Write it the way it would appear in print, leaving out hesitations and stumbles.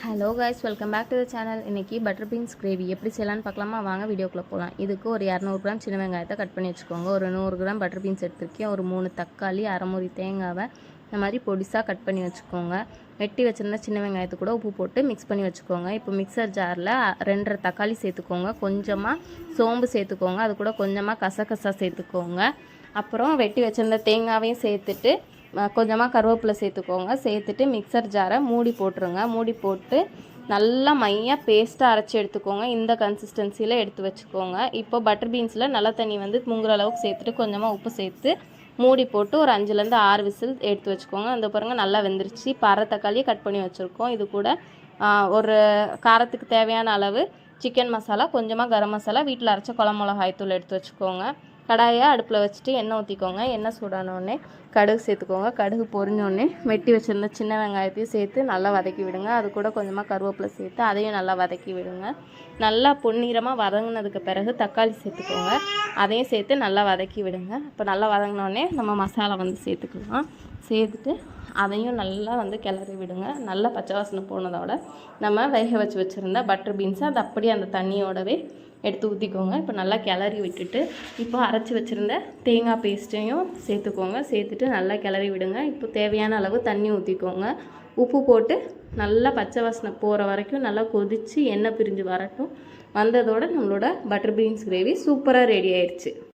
Hello guys, welcome back to the channel. இன்றைக்கி butter beans gravy எப்படி செய்யலான்னு பார்க்கலாமா? வாங்க வீடியோக்குள்ளே போகலாம். இதுக்கு ஒரு 200 கிராம் சின்ன வெங்காயத்தை கட் பண்ணி வச்சுக்கோங்க. ஒரு 100 கிராம் பட்டர் பீன்ஸ் எடுத்துருக்கேன். ஒரு 3 தக்காளி, அரை மூடி தேங்காவை இந்த மாதிரி பொடிசாக கட் பண்ணி வச்சுக்கோங்க. வெட்டி வச்சுருந்தா சின்ன வெங்காயத்தை கூட உப்பு போட்டு மிக்ஸ் பண்ணி வச்சுக்கோங்க. இப்போ மிக்சர் ஜாரில் 2.5 தக்காளி சேர்த்துக்கோங்க. கொஞ்சமாக சோம்பு சேர்த்துக்கோங்க. அது கூட கொஞ்சமாக கசகசா சேர்த்துக்கோங்க. அப்புறம் வெட்டி வச்சுருந்த தேங்காவையும் சேர்த்துட்டு கொஞ்சமாக கருவேப்பிலை சேர்த்துக்கோங்க. சேர்த்துட்டு மிக்சர் ஜாரை மூடி போட்டுருங்க. மூடி போட்டு நல்லா மையாக பேஸ்ட்டாக அரைச்சி எடுத்துக்கோங்க. இந்த கன்சிஸ்டன்சியில் எடுத்து வச்சுக்கோங்க. இப்போ பட்டர் பீன்ஸில் நல்ல தண்ணி முங்குற அளவுக்கு சேர்த்துட்டு கொஞ்சமாக உப்பு சேர்த்து மூடி போட்டு ஒரு 5லேருந்து 6 விசில் எடுத்து வச்சுக்கோங்க. அந்த பாருங்கள் நல்லா வெந்துருச்சு. இப்போ அரை தக்காளியை கட் பண்ணி வச்சுருக்கோம். இது கூட ஒரு காரத்துக்கு தேவையான அளவு சிக்கன் மசாலா, கொஞ்சமாக கரம் மசாலா, வீட்டில் அரைச்ச குழம்பு மிளகாய் தூள் எடுத்து வச்சுக்கோங்க. கடாயை அடுப்பில் வச்சுட்டு எண்ணெய் ஊற்றிக்கோங்க. எண்ணெய் சூடானோடனே கடுகு சேர்த்துக்கோங்க. கடுகு பொரிஞ்சோடனே வெட்டி வச்சுருந்த சின்ன வெங்காயத்தையும் சேர்த்து நல்லா வதக்கி விடுங்க. அது கூட கொஞ்சமாக கருவேப்பிலை சேர்த்து அதையும் நல்லா வதக்கி விடுங்க. நல்லா பொன்னிறமாக வதங்கினதுக்கு பிறகு தக்காளி சேர்த்துக்கோங்க. அதையும் சேர்த்து நல்லா வதக்கி விடுங்க. இப்போ நல்லா வதங்கினோடனே நம்ம மசாலா சேர்த்துக்கலாம். சேர்த்துட்டு அதையும் நல்லா கிளறி விடுங்க. நல்லா பச்சை வாசனை போனதோட நம்ம வேக வச்சுருந்த பட்டர் பீன்ஸை அது அப்படியே அந்த தண்ணியோடவே எடுத்து ஊற்றிக்கோங்க. இப்போ நல்லா கிளறி விட்டுட்டு இப்போ அரைச்சி வச்சுருந்த தேங்காய் பேஸ்ட்டையும் சேர்த்துக்கோங்க. சேர்த்துட்டு நல்லா கிளறி விடுங்க. இப்போ தேவையான அளவு தண்ணி ஊற்றிக்கோங்க. உப்பு போட்டு நல்லா பச்சை வாசனை போகிற வரைக்கும் நல்லா கொதித்து எண்ணெய் பிரிஞ்சு வரட்டும். வந்ததோடு நம்மளோட பட்டர் பீன்ஸ் கிரேவி சூப்பராக ரெடி ஆயிடுச்சு.